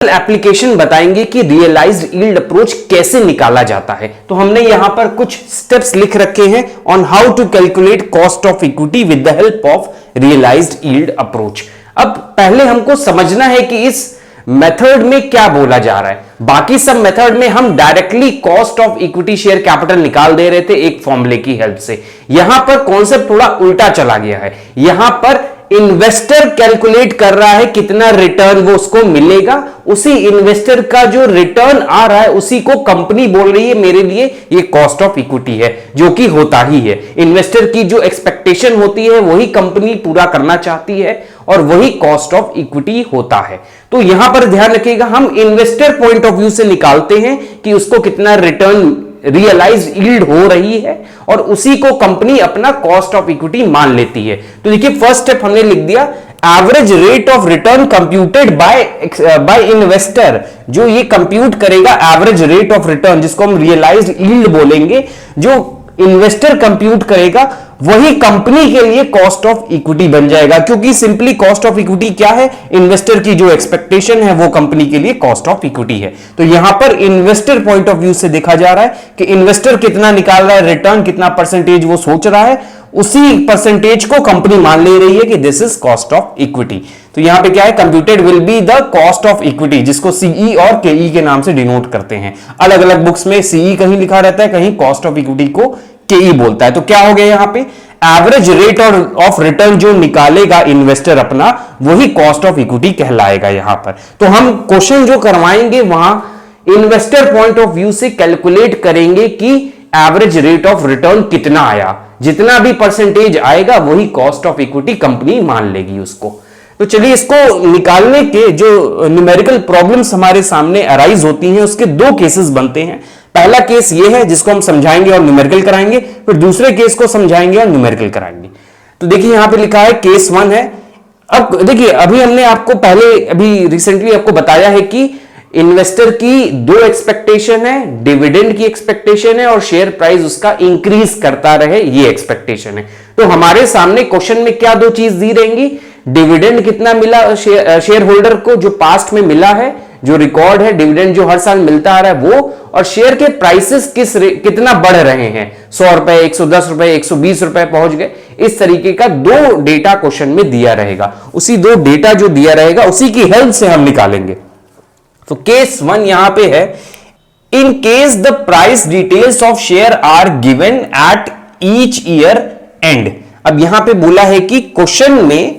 Application बताएंगे कि realised yield approach कैसे निकाला जाता है। तो हमने यहां पर कुछ स्टेप्स लिख रखे हैं on how to calculate cost of equity with the help of realised yield approach. अब पहले हमको समझना है कि इस मेथड में क्या बोला जा रहा है। बाकी सब मेथड में हम directly cost of equity share capital निकाल दे रहे थे एक फॉर्मूले की हेल्प से। यहां पर कॉन्सेप्ट थोड़ा उल्टा चला गया है। यहां पर इन्वेस्टर कैलकुलेट कर रहा है कितना रिटर्न वो उसको मिलेगा, उसी इन्वेस्टर का जो रिटर्न आ रहा है उसी को कंपनी बोल रही है मेरे लिए ये कॉस्ट ऑफ इक्विटी है, जो कि होता ही है। इन्वेस्टर की जो एक्सपेक्टेशन होती है वही कंपनी पूरा करना चाहती है और वही कॉस्ट ऑफ इक्विटी होता है। तो यहां पर ध्यान रखिएगा, हम इन्वेस्टर पॉइंट ऑफ व्यू से निकालते हैं कि उसको कितना रिटर्न रियलाइज यील्ड हो रही है और उसी को कंपनी अपना कॉस्ट ऑफ इक्विटी मान लेती है। तो देखिए फर्स्ट स्टेप हमने लिख दिया, average rate of return computed bye investor. जो ये कंप्यूट करेगा एवरेज रेट ऑफ रिटर्न, जिसको हम रियलाइज्ड यील्ड बोलेंगे, जो इन्वेस्टर कंप्यूट करेगा वही कंपनी के लिए कॉस्ट ऑफ इक्विटी बन जाएगा। क्योंकि सिंपली कॉस्ट ऑफ इक्विटी क्या है, इन्वेस्टर की जो एक्सपेक्टेशन है वो कंपनी के लिए कॉस्ट ऑफ इक्विटी है। तो यहां पर इन्वेस्टर पॉइंट ऑफ व्यू से देखा जा रहा है कि इन्वेस्टर कितना निकाल रहा है रिटर्न, कितना परसेंटेज वो सोच रहा है, उसी परसेंटेज को कंपनी मान ले रही है कि this is cost of equity. तो यहां पे क्या है, computed will be the cost of equity, जिसको सीई और केई के नाम से डिनोट करते हैं। अलग अलग बुक्स में सीई कहीं लिखा रहता है, कहीं कॉस्ट ऑफ इक्विटी को केई बोलता है। तो क्या हो गया यहां पे, एवरेज रेट ऑफ रिटर्न जो निकालेगा इन्वेस्टर अपना वही कॉस्ट ऑफ इक्विटी कहलाएगा यहां पर। तो हम क्वेश्चन जो करवाएंगे वहां इन्वेस्टर पॉइंट ऑफ व्यू से कैलकुलेट करेंगे कि एवरेज रेट ऑफ रिटर्न कितना आया, जितना भी परसेंटेज आएगा वही कॉस्ट ऑफ इक्विटी कंपनी मान लेगी उसको। तो चलिए इसको निकालने के जो न्यूमेरिकल प्रॉब्लम्स हमारे सामने अराइज होती हैं उसके दो केसेस बनते हैं। पहला केस ये है जिसको हम समझाएंगे और न्यूमेरिकल कराएंगे, फिर दूसरे केस को समझाएंगे और न्यूमेरिकल कराएंगे। तो देखिए यहां पे लिखा है केस 1 है। अब देखिए अभी हमने आपको अभी रिसेंटली आपको बताया है कि इन्वेस्टर की दो एक्सपेक्टेशन है, डिविडेंड की एक्सपेक्टेशन है और शेयर प्राइस उसका इंक्रीज करता रहे ये एक्सपेक्टेशन है। तो हमारे सामने क्वेश्चन में क्या दो चीज दी रहेंगी, डिविडेंड कितना मिला शेयर होल्डर को जो पास्ट में मिला है, जो रिकॉर्ड है डिविडेंड जो हर साल मिलता आ रहा है वो, और शेयर के प्राइसेस कितना बढ़ रहे हैं, 100 रुपए 110 रुपए 120 रुपए पहुंच गए। इस तरीके का दो डेटा क्वेश्चन में दिया रहेगा, उसी दो डेटा जो दिया रहेगा उसी की हेल्प से हम निकालेंगे। तो केस 1 यहां पे है, in case the price details of share are given at each year end. अब यहां पे बोला है कि क्वेश्चन में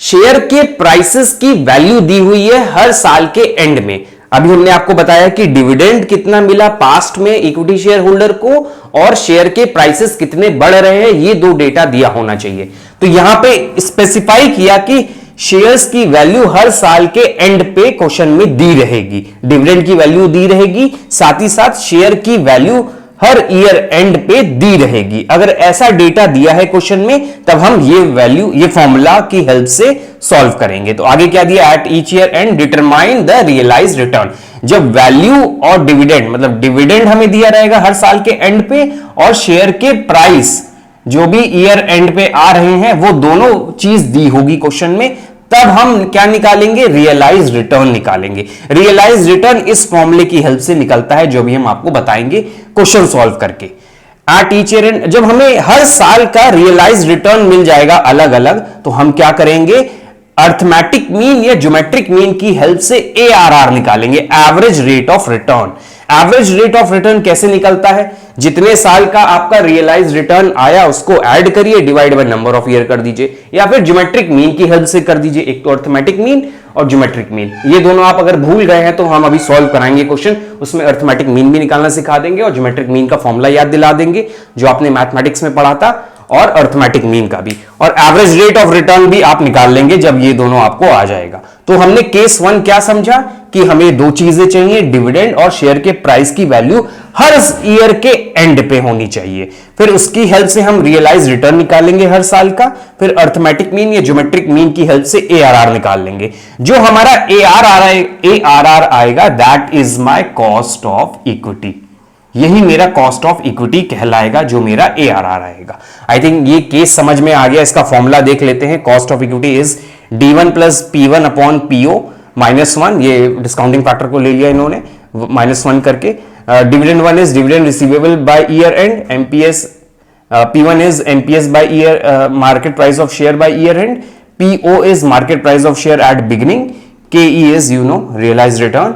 शेयर के प्राइसेस की वैल्यू दी हुई है हर साल के एंड में। अभी हमने आपको बताया कि डिविडेंड कितना मिला पास्ट में इक्विटी शेयर होल्डर को और शेयर के प्राइसेस कितने बढ़ रहे हैं, ये दो डेटा दिया होना चाहिए। तो यहां पे स्पेसिफाई किया कि शेयर्स की वैल्यू हर साल के एंड पे क्वेश्चन में दी रहेगी, डिविडेंड की वैल्यू दी रहेगी, साथ ही साथ शेयर की वैल्यू हर ईयर एंड पे दी रहेगी। अगर ऐसा डेटा दिया है क्वेश्चन में तब हम ये फॉर्मूला की हेल्प से सॉल्व करेंगे। तो आगे क्या दिया, at each year end determine the realised return. जब वैल्यू और डिविडेंड, मतलब डिविडेंड हमें दिया रहेगा हर साल के एंड पे और शेयर के प्राइस जो भी ईयर एंड पे आ रहे हैं वो दोनों चीज दी होगी क्वेश्चन में, तब हम क्या निकालेंगे, रियलाइज रिटर्न निकालेंगे। रियलाइज रिटर्न इस फॉर्मूले की हेल्प से निकलता है जो भी हम आपको बताएंगे क्वेश्चन सॉल्व करके। एट ईच ईयर एंड, जब हमें हर साल का रियलाइज रिटर्न मिल जाएगा अलग अलग, तो हम क्या करेंगे, अर्थमेटिक मीन या ज्योमेट्रिक मीन की हेल्प से ARR निकालेंगे, average rate of return. Average rate of return कैसे निकलता है, जितने साल का आपका रियलाइज रिटर्न आया उसको ऐड करिए, divide by number of year कर दीजिए, या फिर ज्योमेट्रिक मीन की हेल्प से कर दीजिए। एक तो अर्थमेटिक मीन और ज्योमेट्रिक मीन, ये दोनों आप अगर भूल गए हैं तो हम अभी सॉल्व कराएंगे क्वेश्चन, उसमें अर्थमेटिक मीन भी निकालना सिखा देंगे और ज्योमेट्रिक मीन का फॉर्मूला याद दिला देंगे जो आपने मैथमेटिक्स में पढ़ा था, और अर्थमेटिक मीन का भी, और एवरेज रेट ऑफ रिटर्न भी आप निकाल लेंगे जब ये दोनों आपको आ जाएगा। तो हमने केस 1 क्या समझा कि हमें दो चीजें चाहिए, डिविडेंड और शेयर के प्राइस की वैल्यू हर ईयर के एंड पे होनी चाहिए। फिर उसकी हेल्प से हम रियलाइज रिटर्न निकालेंगे हर साल का, फिर अर्थमेटिक मीन या ज्योमेट्रिक मीन की हेल्प से ARR निकाल लेंगे। जो हमारा ARR आएगा that is my cost of equity, यही मेरा कॉस्ट ऑफ इक्विटी कहलाएगा, जो मेरा ARR आएगा। आई थिंक ये केस समझ में आ गया। इसका फॉर्मूला देख लेते हैं, cost of equity is D1 plus P1 upon PO -1, ये डिस्काउंटिंग फैक्टर को ले लिया इन्होंने -1 करके। Dividend 1 is dividend receivable by year and, MPS P1 is MPS by year, market price of share by year end, PO is market price of share at beginning, KE is realized return,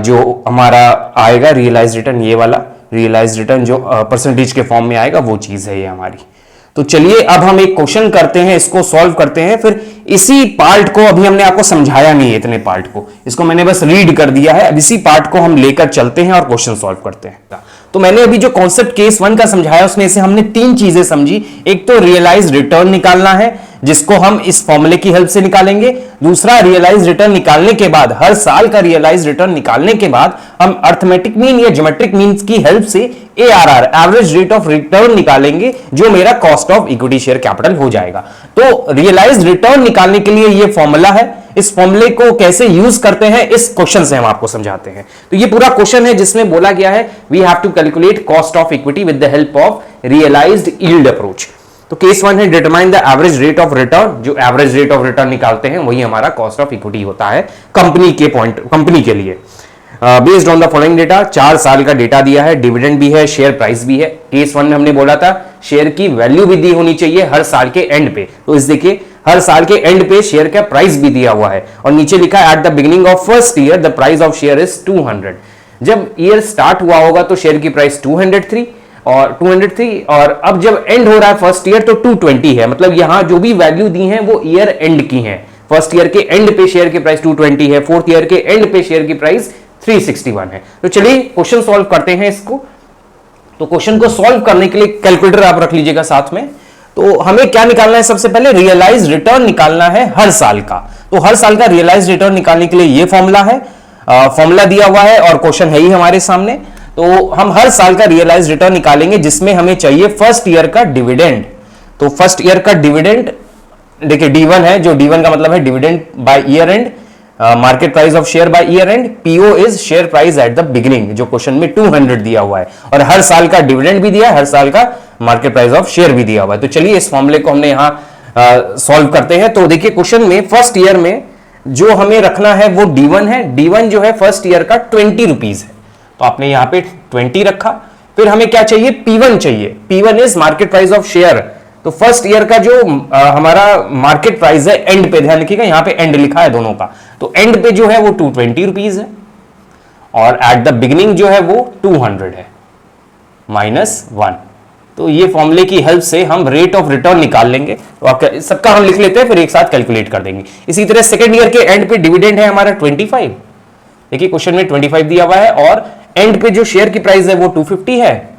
जो हमारा आएगा realise return, ये वाला realise return जो percentage के form में आएगा वो चीज है ये हमारी। तो चलिए अब हम एक क्वेश्चन करते हैं, इसको सॉल्व करते हैं। फिर इसी पार्ट को अभी हमने आपको समझाया नहीं है, इतने पार्ट को, इसको मैंने बस रीड कर दिया है। अब इसी पार्ट को हम लेकर चलते हैं और क्वेश्चन सॉल्व करते हैं। तो मैंने अभी जो कॉन्सेप्ट केस 1 का समझाया उसमें से हमने 3 चीजें समझी। एक तो रियलाइज रिटर्न निकालना है, जिसको हम इस फॉर्मूले की हेल्प से निकालेंगे। दूसरा, रियलाइज रिटर्न निकालने के बाद, हर साल का रियलाइज रिटर्न निकालने के बाद हम अर्थमेटिक मीन या ज्योमेट्रिक मीन की हेल्प से ARR, average rate of return निकालेंगे, जो मेरा cost of equity share capital हो जाएगा। तो रियलाइज रिटर्न निकालने के लिए ये फॉर्मूला है। इस फॉर्मूले को कैसे यूज करते हैं इस क्वेश्चन से हम आपको समझाते हैं। तो ये पूरा क्वेश्चन है जिसमें बोला गया है we have to calculate cost of equity with the help of realised yield approach. तो केस 1 है determine the average rate of return. जो एवरेज रेट ऑफ रिटर्न निकालते हैं वही हमारा कॉस्ट ऑफ इक्विटी होता है कंपनी के लिए। Based on the following data, 4 साल का डेटा दिया है, डिविडेंड भी है, शेयर प्राइस भी है। केस 1 में हमने बोला था शेयर की वैल्यू भी दी होनी चाहिए हर साल के एंड पे। तो इस देखिए हर साल के एंड पे शेयर का प्राइस भी दिया हुआ है और नीचे लिखा है at the beginning of first year the price of share is 200। जब ईयर स्टार्ट हुआ होगा तो शेयर की प्राइस 203 और अब जब एंड हो रहा है फर्स्ट ईयर तो 220 है। मतलब यहां जो भी वैल्यू दी है वो ईयर एंड की है। फर्स्ट ईयर के एंड पे शेयर की प्राइस 220 है, फोर्थ ईयर के एंड पे शेयर की प्राइस 361 है। तो चलिए क्वेश्चन सॉल्व करते हैं इसको। तो क्वेश्चन को सॉल्व करने के लिए कैलकुलेटर आप रख लीजिएगा साथ में। तो हमें क्या निकालना है, सबसे पहले रियलाइज रिटर्न निकालना है हर साल का। तो हर साल का रियलाइज रिटर्न निकालने के लिए ये फॉर्मूला है, फॉर्मूला दिया हुआ है और क्वेश्चन है ही हमारे सामने। तो हम हर साल का रियलाइज रिटर्न निकालेंगे जिसमें हमें चाहिए फर्स्ट ईयर का डिविडेंड। तो फर्स्ट ईयर का डिविडेंड देखिए D1 है, जो D1 का मतलब है dividend by year and, market price of share by year and, PO is share price at the beginning, जो क्वेश्चन में 200 दिया हुआ है और हर साल का डिविडेंड भी दिया है, हर साल का मार्केट प्राइस ऑफ शेयर भी दिया हुआ है। तो चलिए इस फॉर्मूले को हमने यहां सॉल्व करते हैं। तो देखिए क्वेश्चन में फर्स्ट ईयर में जो हमें रखना है वो D1 है। D1 जो है फर्स्ट ईयर का 20 रुपीज है, तो आपने यहां पे 20 रखा। फिर हमें क्या चाहिए, P1 चाहिए। P1 is market price of share. तो फर्स्ट ईयर का जो हमारा मार्केट प्राइस है एंड पे, ध्यान रखिएगा यहां पे एंड लिखा है दोनों का, तो एंड पे जो है वो 220 रुपीज है और एट द बिगिनिंग जो है वो 200 है -1। तो ये फॉर्मूले की हेल्प से हम रेट ऑफ रिटर्न निकाल लेंगे। तो सबका हम लिख लेते हैं फिर एक साथ कैलकुलेट कर देंगे। इसी तरह सेकेंड ईयर के एंड पे डिविडेंड है हमारा 25। देखिए क्वेश्चन में 25 दिया हुआ है और एंड पे जो शेयर की प्राइस है वो 250 है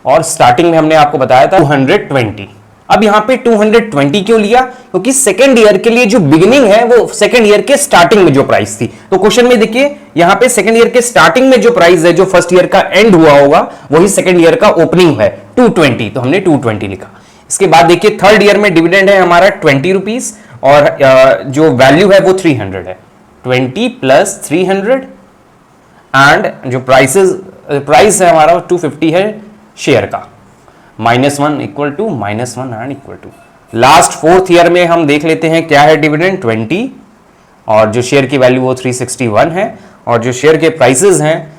और स्टार्टिंग में हमने आपको बताया था 220। अब यहां पे 220 क्यों लिया, क्योंकि सेकेंड ईयर के लिए जो बिगिनिंग है वो सेकेंड ईयर के स्टार्टिंग में जो प्राइस थी। तो क्वेश्चन में देखिए यहां पे सेकेंड ईयर के स्टार्टिंग में जो प्राइस है, जो फर्स्ट ईयर का एंड हुआ होगा वही सेकेंड ईयर का ओपनिंग है 220, तो हमने 220 लिखा। इसके बाद देखिए थर्ड ईयर में डिविडेंड है हमारा 20 रुपीज और जो वैल्यू है वो 300 है, 20 प्लस 300 एंड जो प्राइस है हमारा 250 है शेयर का, -1 equal to -1 and equal to. Last fourth year में हम देख लेते हैं क्या है डिविडेंड 20 और जो शेयर की वैल्यू वो 361 है और जो शेयर के प्राइसेस हैं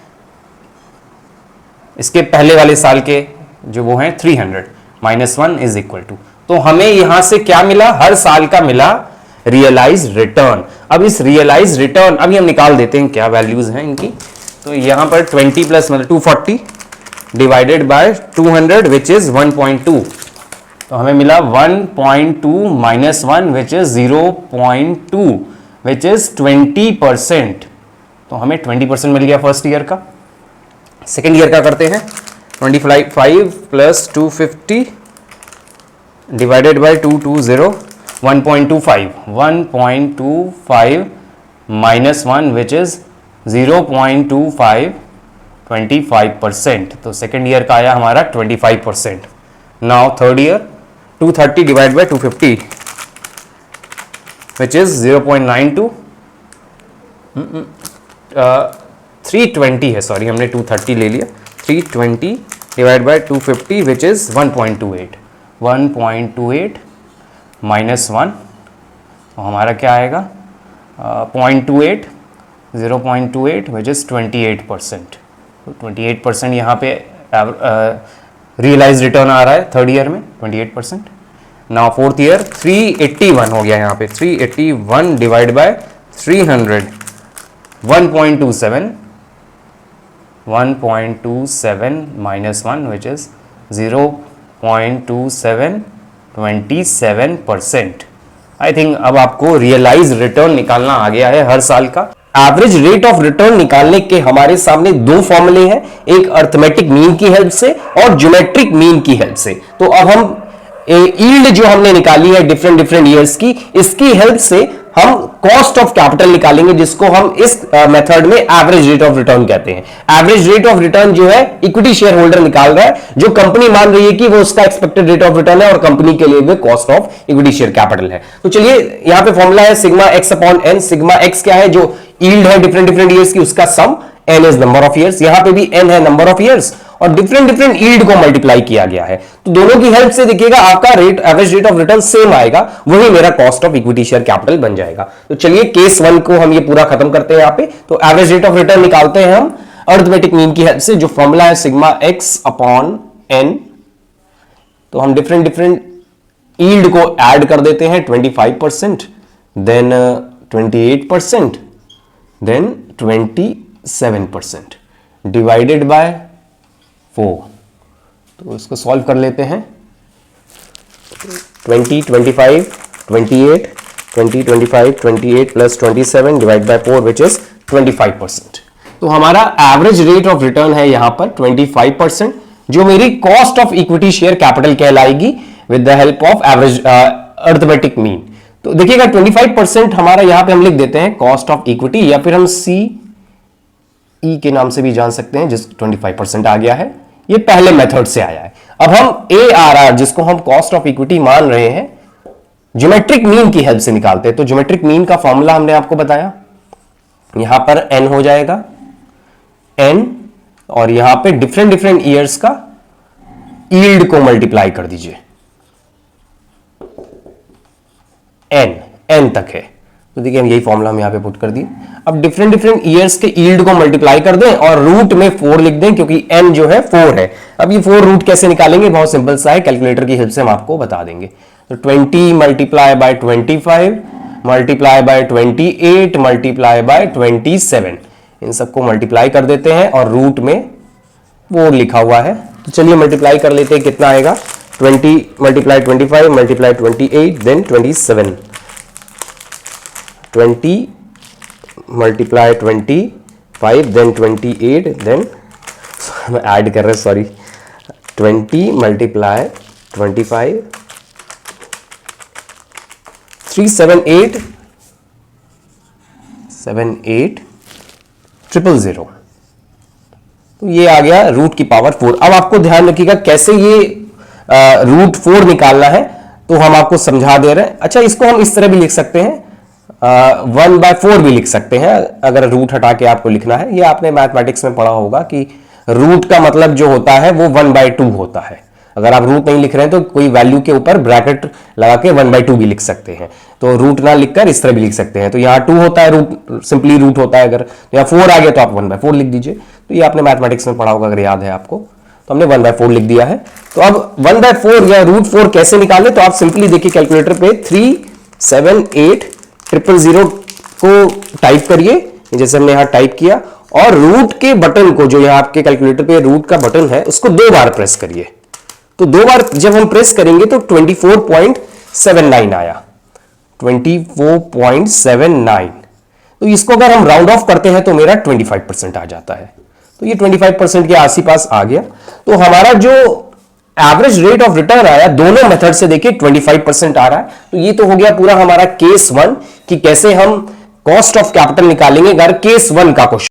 इसके पहले वाले साल के जो वो हैं 300, -1 इज इक्वल टू। तो हमें यहां से क्या मिला, हर साल का मिला रियलाइज रिटर्न। अब इस रियलाइज रिटर्न अभी हम निकाल देते हैं क्या वैल्यूज हैं इनकी। तो यहां पर 20 प्लस मतलब 240 डिवाइडेड बाय 200 विच इज 1.2। तो हमें मिला 1.2 minus 1 which is 0.2 which is 20%। तो हमें 20% मिल गया फर्स्ट ईयर का। सेकेंड ईयर का करते हैं 25 plus 250 divided by 220 1.25 minus 1 which is 0.25 25%। तो सेकेंड ईयर का आया हमारा 25%। Now third year 230 divide by 250 which is 0.92 320 है, सॉरी हमने 230 ले लिया। 320 divide by 250 which is 1.28 minus 1, तो हमारा क्या आएगा 0.28 विच इज 28%। तो 28% यहाँ पे रियलाइज रिटर्न आ रहा है थर्ड ईयर में 28%। नाउ फोर्थ ईयर 381 हो गया यहाँ पे, 381 divide by 300 1.27 minus 1 which is 0.27 27%। I think अब आपको रियलाइज रिटर्न निकालना आ गया है हर साल का। एवरेज रेट ऑफ रिटर्न निकालने के हमारे सामने दो फॉर्मूले हैं, एक अर्थमेटिक मीन की हेल्प से और ज्योमेट्रिक मीन की हेल्प से। तो अब हम यील्ड जो हमने निकाली है डिफरेंट ईयर्स की, इसकी हेल्प से हम कॉस्ट ऑफ कैपिटल निकालेंगे, जिसको हम इस मेथड में एवरेज रेट ऑफ रिटर्न कहते हैं। एवरेज रेट ऑफ रिटर्न जो है इक्विटी शेयर होल्डर निकाल रहा है, जो कंपनी मान रही है कि वो उसका एक्सपेक्टेड रेट ऑफ रिटर्न है और कंपनी के लिए भी cost of equity share capital है। तो चलिए यहां पे फॉर्मूला है sigma X upon N. Sigma X क्या है, जो यील्ड है डिफरेंट ईयर्स की, उसका sum, N is number of years, यहां पे भी एन है नंबर ऑफ ईयर्स, और डिफरेंट यील्ड को मल्टीप्लाई किया गया है। तो दोनों की हेल्प से देखिएगा आपका rate, average rate of return same आएगा, वही मेरा cost of equity share capital बन जाएगा। तो चलिए केस 1 को हम ये पूरा खत्म करते हैं यहां पे। तो एवरेज रेट ऑफ रिटर्न निकालते हैं हम अर्थमेटिक मीन की हेल्प से, जो फॉर्मूला है सिग्मा एक्स अपॉन एन। तो हम डिफरेंट यील्ड को ऐड कर देते हैं, 25%, देन 28%, देन 27% डिवाइडेड बाय 4। तो इसको सॉल्व कर लेते हैं। 20, 25, 28, 20, 25, 28 plus 27 divide by 4 which is 25%। तो हमारा एवरेज रेट ऑफ रिटर्न है यहां पर 25%, जो मेरी cost of equity share capital कहलाएगी with the help of average arithmetic mean. तो देखिएगा 25% हमारा यहां पे हम लिख देते हैं कॉस्ट ऑफ इक्विटी, या फिर हम CE के नाम से भी जान सकते हैं, जिस 25% आ गया है, ये पहले मेथड से आया है। अब हम ARR, जिसको हम कॉस्ट ऑफ इक्विटी मान रहे हैं, ज्योमेट्रिक मीन की हेल्प से निकालते हैं। तो ज्योमेट्रिक मीन का फॉर्मूला हमने आपको बताया, यहां पर n हो जाएगा n, और यहां पे डिफरेंट ईयर्स का यील्ड को मल्टीप्लाई कर दीजिए, n तक है। तो देखिए हम यही फॉर्मूला हम यहां पे पुट कर दिए। अब डिफरेंट ईयर्स के यील्ड को मल्टीप्लाई कर दें और रूट में 4 लिख दें, क्योंकि n जो है 4 है। अब ये 4 रूट कैसे निकालेंगे, बहुत सिंपल सा है, कैलकुलेटर की हेल्प से हम आपको बता देंगे। तो 20 multiply by 25 multiply by 28 multiply by 27, इन सबको मल्टीप्लाई कर देते हैं और रूट में 4 लिखा हुआ है। तो चलिए मल्टीप्लाई कर लेते हैं, कितना आएगा, 20 multiply 25 multiply 28 then 27, 20 multiply 25 then 28 then add कर रहे, सॉरी, 20 मल्टीप्लाई 25 378 000। तो ये आ गया रूट की पावर 4। अब आपको ध्यान रखिएगा कैसे ये रूट 4 निकालना है, तो हम आपको समझा दे रहे हैं। अच्छा, इसको हम इस तरह भी लिख सकते हैं, 1/4 भी लिख सकते हैं, अगर रूट हटा के आपको लिखना है। ये आपने मैथमेटिक्स में पढ़ा होगा कि रूट का मतलब जो होता है वो 1/2 होता है। अगर आप रूट नहीं लिख रहे हैं तो कोई वैल्यू के ऊपर ब्रैकेट लगा के 1/2 भी लिख सकते हैं। तो रूट ना लिखकर इस तरह भी लिख सकते हैं। तो यहाँ 2 होता है, रूट सिंपली रूट होता है। अगर यहाँ 4 आ गया तो आप 1/4 लिख दीजिए। तो ये आपने मैथमेटिक्स में पढ़ा होगा, अगर याद है आपको। तो हमने 1/4 लिख दिया है। तो अब 1/4 या रूट 4 कैसे निकाले, तो आप सिंपली देखिए कैलकुलेटर पे 378 को टाइप करिए, जैसे हमने यहां टाइप किया, और रूट के बटन को, जो यहां आपके कैलकुलेटर पे रूट का बटन है, उसको 2 बार प्रेस करिए। तो 2 बार जब हम प्रेस करेंगे तो 24.79 आया, 24.79। तो इसको अगर हम राउंड ऑफ करते हैं तो मेरा 25% आ जाता है। तो ये 25% के आसपास आ गया। तो हमारा जो एवरेज रेट ऑफ रिटर्न आया दोनों मेथड से, देखिए 25% आ रहा है। तो ये तो हो गया पूरा हमारा केस 1 कि कैसे हम कॉस्ट ऑफ कैपिटल निकालेंगे, अगर केस 1 का क्वेश्चन